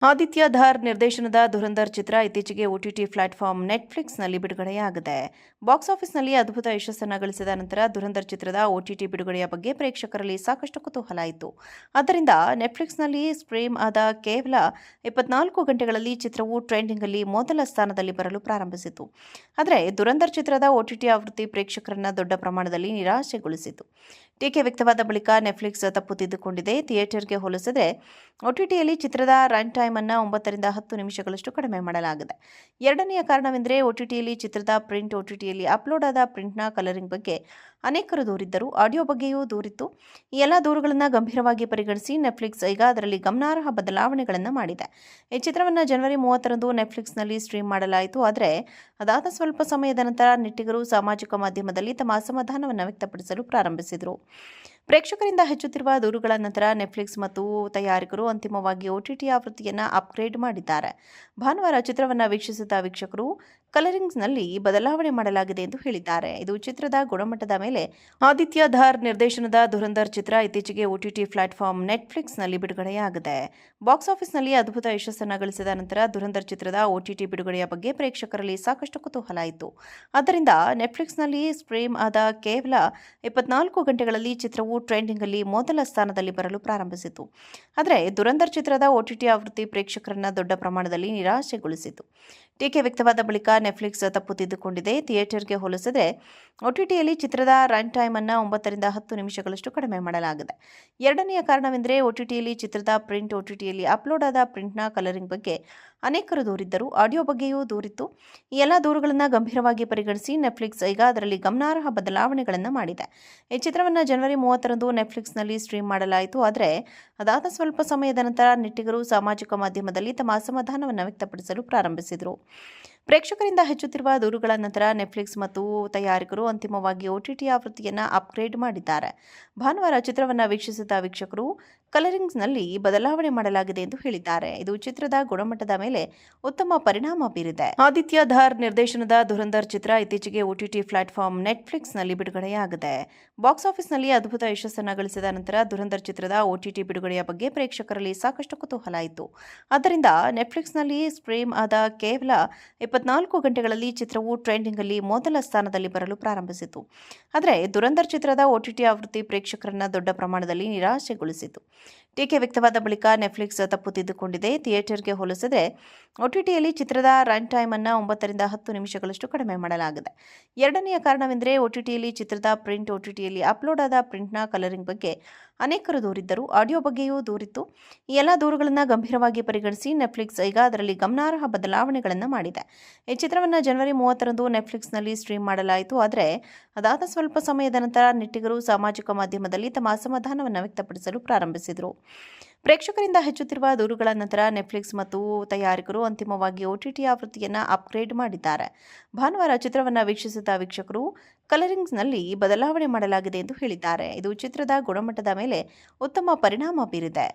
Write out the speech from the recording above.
ಆದಿತ್ಯ ಧಾರ್ ನಿರ್ದೇಶನದ ಧುರಂಧರ್ ಚಿತ್ರ ಇತ್ತೀಚೆಗೆ OTT platform ನೆಟ್ಫ್ಲಿಕ್ಸ್ನಲ್ಲಿ ಬಿಡುಗಡೆಯಾಗಿದೆ. ಬಾಕ್ಸ್ ಆಫೀಸ್ನಲ್ಲಿ ಅದ್ಭುತ ಯಶಸ್ಸನ್ನು ಗಳಿಸಿದ ನಂತರ ಧುರಂಧರ್ ಚಿತ್ರದ OTT ಬಿಡುಗಡೆಯ ಬಗ್ಗೆ ಪ್ರೇಕ್ಷಕರಲ್ಲಿ ಸಾಕಷ್ಟು ಕುತೂಹಲ ಇತ್ತು. ಆದ್ದರಿಂದ ನೆಟ್ಫ್ಲಿಕ್ಸ್ನಲ್ಲಿ ಸ್ಟ್ರೀಮ್ ಆದ ಕೇವಲ 24 ಗಂಟೆಗಳಲ್ಲಿ ಚಿತ್ರವು ಟ್ರೆಂಡಿಂಗ್ನಲ್ಲಿ ಮೊದಲ ಸ್ಥಾನದಲ್ಲಿ ಬರಲು ಪ್ರಾರಂಭಿಸಿತು. ಆದರೆ ಧುರಂಧರ್ ಚಿತ್ರದ OTT ಆವೃತ್ತಿ ಪ್ರೇಕ್ಷಕರನ್ನ ದೊಡ್ಡ ಪ್ರಮಾಣದಲ್ಲಿ ನಿರಾಶೆಗೊಳಿಸಿತು. ಟೀಕೆ ವ್ಯಕ್ತವಾದ ಬಳಿಕ ನೆಟ್ಫ್ಲಿಕ್ಸ್ ತಪ್ಪು ತಿದ್ದುಕೊಂಡಿದೆ. ಥಿಯೇಟರ್ಗೆ ಹೋಲಿಸಿದರೆ OTTಯಲ್ಲಿ ಚಿತ್ರದ ರನ್ ಟೈಮ್ ಅನ್ನು 9 ರಿಂದ 10 ನಿಮಿಷಗಳಷ್ಟು ಕಡಿಮೆ ಮಾಡಲಾಗಿದೆ. ಎರಡನೆಯ ಕಾರಣವೆಂದರೆ OTTಯಲ್ಲಿ ಚಿತ್ರದ ಪ್ರಿಂಟ್ OTTಯಲ್ಲಿ ಅಪ್ಲೋಡ್ ಆದ ಪ್ರಿಂಟ್ನ ಕಲರಿಂಗ್ ಬಗ್ಗೆ ಅನೇಕರು ದೂರಿದ್ದರು. ಆಡಿಯೋ ಬಗ್ಗೆಯೂ ದೂರಿತ್ತು. ಈ ಎಲ್ಲ ದೂರುಗಳನ್ನು ಗಂಭೀರವಾಗಿ ಪರಿಗಣಿಸಿ ನೆಟ್ಫ್ಲಿಕ್ಸ್ ಈಗ ಅದರಲ್ಲಿ ಗಮನಾರ್ಹ ಬದಲಾವಣೆಗಳನ್ನು ಮಾಡಿದೆ. ಈ ಚಿತ್ರವನ್ನು ಜನವರಿ 30ರಂದು ನೆಟ್ಫ್ಲಿಕ್ಸ್ನಲ್ಲಿ ಸ್ಟ್ರೀಮ್ ಮಾಡಲಾಯಿತು. ಆದರೆ ಅದಾದ ಸ್ವಲ್ಪ ಸಮಯದ ನಂತರ ನೆಟ್ಟಿಗರು ಸಾಮಾಜಿಕ ಮಾಧ್ಯಮದಲ್ಲಿ ತಮ್ಮ ಅಸಮಾಧಾನವನ್ನು ವ್ಯಕ್ತಪಡಿಸಲು ಪ್ರಾರಂಭಿಸಿದರು. ಪ್ರೇಕ್ಷಕರಿಂದ ಹೆಚ್ಚುತ್ತಿರುವ ದೂರುಗಳ ನಂತರ ನೆಟ್ಫ್ಲಿಕ್ಸ್ ಮತ್ತು ತಯಾರಕರು ಅಂತಿಮವಾಗಿ OTT ಆವೃತ್ತಿಯನ್ನು ಅಪ್ಗ್ರೇಡ್ ಮಾಡಿದ್ದಾರೆ. ಭಾನುವಾರ ಚಿತ್ರವನ್ನು ವೀಕ್ಷಿಸಿದ ವೀಕ್ಷಕರು ಕಲರಿಂಗ್ಸ್ನಲ್ಲಿ ಬದಲಾವಣೆ ಮಾಡಲಾಗಿದೆ ಎಂದು ಹೇಳಿದ್ದಾರೆ. ಇದು ಚಿತ್ರದ ಗುಣಮಟ್ಟದ ಮೇಲೆ ಆದಿತ್ಯ ಧಾರ್ ನಿರ್ದೇಶನದ ಧುರಂಧರ್ ಚಿತ್ರ ಇತ್ತೀಚೆಗೆ OTT ಪ್ಲಾಟ್ಫಾರ್ಮ್ ನೆಟ್ಫ್ಲಿಕ್ಸ್ನಲ್ಲಿ ಬಿಡುಗಡೆಯಾಗಿದೆ. ಬಾಕ್ಸ್ ಆಫೀಸ್ನಲ್ಲಿ ಅದ್ಭುತ ಯಶಸ್ಸನ್ನು ಗಳಿಸಿದ ನಂತರ ಧುರಂಧರ್ ಚಿತ್ರದ OTT ಬಿಡುಗಡೆಯ ಬಗ್ಗೆ ಪ್ರೇಕ್ಷಕರಲ್ಲಿ ಸಾಕಷ್ಟು ಕುತೂಹಲ ಇತ್ತು. ಆದ್ದರಿಂದ ನೆಟ್ಫ್ಲಿಕ್ಸ್ನಲ್ಲಿ ಸ್ಟ್ರೀಮ್ ಆದ ಕೇವಲ 24 ಗಂಟೆಗಳಲ್ಲಿ ಚಿತ್ರವು ಟ್ರೆಂಡಿಂಗ್ನಲ್ಲಿ ಮೊದಲ ಸ್ಥಾನದಲ್ಲಿ ಬರಲು ಪ್ರಾರಂಭಿಸಿತು. ಆದರೆ ಧುರಂಧರ್ ಚಿತ್ರದ OTT ಆವೃತ್ತಿ ಪ್ರೇಕ್ಷಕರನ್ನ ದೊಡ್ಡ ಪ್ರಮಾಣದಲ್ಲಿ ನಿರಾಶೆಗೊಳಿಸಿತು. ಟೀಕೆ ವ್ಯಕ್ತವಾದ ಬಳಿಕ ನೆಟ್ಫ್ಲಿಕ್ಸ್ ತಪ್ಪು ತಿದ್ದುಕೊಂಡಿದೆ. ಥಿಯೇಟರ್ಗೆ ಹೋಲಿಸಿದರೆ OTTಯಲ್ಲಿ ಚಿತ್ರದ ರನ್ ಟೈಮ್ ಅನ್ನು 9 ರಿಂದ 10 ನಿಮಿಷಗಳಷ್ಟು ಕಡಿಮೆ ಮಾಡಲಾಗಿದೆ. ಎರಡನೆಯ ಕಾರಣವೆಂದರೆ OTTಯಲ್ಲಿ ಚಿತ್ರದ ಪ್ರಿಂಟ್ OTTಯಲ್ಲಿ ಅಪ್ಲೋಡ್ ಆದ ಪ್ರಿಂಟ್ನ ಕಲರಿಂಗ್ ಬಗ್ಗೆ ಅನೇಕರು ದೂರಿದ್ದರು. ಆಡಿಯೋ ಬಗ್ಗೆಯೂ ದೂರಿತ್ತು. ಈ ಎಲ್ಲ ದೂರುಗಳನ್ನು ಗಂಭೀರವಾಗಿ ಪರಿಗಣಿಸಿ ನೆಟ್ಫ್ಲಿಕ್ಸ್ ಈಗ ಅದರಲ್ಲಿ ಗಮನಾರ್ಹ ಬದಲಾವಣೆಗಳನ್ನು ಮಾಡಿದೆ. ಈ ಚಿತ್ರವನ್ನು ಜನವರಿ 30ರಂದು ನೆಟ್ಫ್ಲಿಕ್ಸ್ನಲ್ಲಿ ಸ್ಟ್ರೀಮ್ ಮಾಡಲಾಯಿತು. ಆದರೆ ಅದಾದ ಸ್ವಲ್ಪ ಸಮಯದ ನಂತರ ನೆಟ್ಟಿಗರು ಸಾಮಾಜಿಕ ಮಾಧ್ಯಮದಲ್ಲಿ ತಮ್ಮ ಅಸಮಾಧಾನವನ್ನು ವ್ಯಕ್ತಪಡಿಸಲು ಪ್ರಾರಂಭಿಸಿದರು. ಪ್ರೇಕ್ಷಕರಿಂದ ಹೆಚ್ಚುತ್ತಿರುವ ದೂರುಗಳ ನಂತರ ನೆಟ್ಫ್ಲಿಕ್ಸ್ ಮತ್ತು ತಯಾರಕರು ಅಂತಿಮವಾಗಿ OTT ಆವೃತ್ತಿಯನ್ನು ಅಪ್ಗ್ರೇಡ್ ಮಾಡಿದ್ದಾರೆ. ಭಾನುವಾರ ಚಿತ್ರವನ್ನು ವೀಕ್ಷಿಸಿದ ವೀಕ್ಷಕರು ಕಲರಿಂಗ್ಸ್ನಲ್ಲಿ ಬದಲಾವಣೆ ಮಾಡಲಾಗಿದೆ ಎಂದು ಹೇಳಿದ್ದಾರೆ. ಇದು ಚಿತ್ರದ ಗುಣಮಟ್ಟದ ಮೇಲೆ ಉತ್ತಮ ಪರಿಣಾಮ ಬೀರಿದೆ. ಆದಿತ್ಯ ಧಾರ್ ನಿರ್ದೇಶನದ ಧುರಂಧರ್ ಚಿತ್ರ ಇತ್ತೀಚೆಗೆ OTT ಪ್ಲಾಟ್ಫಾರ್ಮ್ ನೆಟ್ಫ್ಲಿಕ್ಸ್ನಲ್ಲಿ ಬಿಡುಗಡೆಯಾಗಿದೆ. ಬಾಕ್ಸ್ ಆಫೀಸ್ನಲ್ಲಿ ಅದ್ಭುತ ಯಶಸ್ಸನ್ನು ಗಳಿಸಿದ ನಂತರ ಧುರಂಧರ್ ಚಿತ್ರದ OTT ಬಿಡುಗಡೆಯ ಬಗ್ಗೆ ಪ್ರೇಕ್ಷಕರಲ್ಲಿ ಸಾಕಷ್ಟು ಕುತೂಹಲ ಇತ್ತು. ಆದ್ದರಿಂದ ನೆಟ್ಫ್ಲಿಕ್ಸ್ನಲ್ಲಿ ಸ್ಟ್ರೀಮ್ ಆದ ಕೇವಲ 24 ಗಂಟೆಗಳಲ್ಲಿ ಚಿತ್ರವು ಟ್ರೆಂಡಿಂಗ್ನಲ್ಲಿ ಮೊದಲ ಸ್ಥಾನದಲ್ಲಿ ಬರಲು ಪ್ರಾರಂಭಿಸಿತು. ಆದರೆ ಧುರಂಧರ್ ಚಿತ್ರದ OTT ಆವೃತ್ತಿ ಪ್ರೇಕ್ಷಕರನ್ನ ದೊಡ್ಡ ಪ್ರಮಾಣದಲ್ಲಿ ನಿರಾಶೆಗೊಳಿಸಿತು. ಟೀಕೆ ವ್ಯಕ್ತವಾದ ಬಳಿಕ ನೆಟ್ಫ್ಲಿಕ್ಸ್ ತಪ್ಪು ತಿದ್ದುಕೊಂಡಿದೆ. ಥಿಯೇಟರ್ಗೆ ಹೋಲಿಸಿದರೆ OTTಯಲ್ಲಿ ಚಿತ್ರದ ರನ್ ಟೈಮ್ ಅನ್ನು 9 ರಿಂದ 10 ನಿಮಿಷಗಳಷ್ಟು ಕಡಿಮೆ ಮಾಡಲಾಗಿದೆ. ಎರಡನೆಯ ಕಾರಣವೆಂದರೆ OTTಯಲ್ಲಿ ಚಿತ್ರದ ಪ್ರಿಂಟ್ OTTಯಲ್ಲಿ ಅಪ್ಲೋಡ್ ಆದ ಪ್ರಿಂಟ್ನ ಕಲರಿಂಗ್ ಬಗ್ಗೆ ಅನೇಕರು ದೂರಿದ್ದರು. ಆಡಿಯೋ ಬಗ್ಗೆಯೂ ದೂರಿತ್ತು. ಈ ಎಲ್ಲ ದೂರುಗಳನ್ನು ಗಂಭೀರವಾಗಿ ಪರಿಗಣಿಸಿ ನೆಟ್ಫ್ಲಿಕ್ಸ್ ಈಗ ಅದರಲ್ಲಿ ಗಮನಾರ್ಹ ಬದಲಾವಣೆಗಳನ್ನು ಮಾಡಿದೆ. ಈ ಚಿತ್ರವನ್ನು ಜನವರಿ 30ರಂದು ನೆಟ್ಫ್ಲಿಕ್ಸ್ನಲ್ಲಿ ಸ್ಟ್ರೀಮ್ ಮಾಡಲಾಯಿತು. ಆದರೆ ಅದಾದ ಸ್ವಲ್ಪ ಸಮಯದ ನಂತರ ನೆಟ್ಟಿಗರು ಸಾಮಾಜಿಕ ಮಾಧ್ಯಮದಲ್ಲಿ ತಮ್ಮ ಅಸಮಾಧಾನವನ್ನು ವ್ಯಕ್ತಪಡಿಸಲು ಪ್ರಾರಂಭಿಸಿದರು. ಪ್ರೇಕ್ಷಕರಿಂದ ಹೆಚ್ಚುತ್ತಿರುವ ದೂರುಗಳ ನಂತರ ನೆಟ್ಫ್ಲಿಕ್ಸ್ ಮತ್ತು ತಯಾರಕರು ಅಂತಿಮವಾಗಿ OTT ಆವೃತ್ತಿಯನ್ನು ಅಪ್ಗ್ರೇಡ್ ಮಾಡಿದ್ದಾರೆ. ಭಾನುವಾರ ಚಿತ್ರವನ್ನು ವೀಕ್ಷಿಸಿದ ವೀಕ್ಷಕರು ಕಲರಿಂಗ್ಸ್ನಲ್ಲಿ ಬದಲಾವಣೆ ಮಾಡಲಾಗಿದೆ ಎಂದು ಹೇಳಿದ್ದಾರೆ. ಇದು ಚಿತ್ರದ ಗುಣಮಟ್ಟದ ಮೇಲೆ ಉತ್ತಮ ಪರಿಣಾಮ ಬೀರಿದೆ.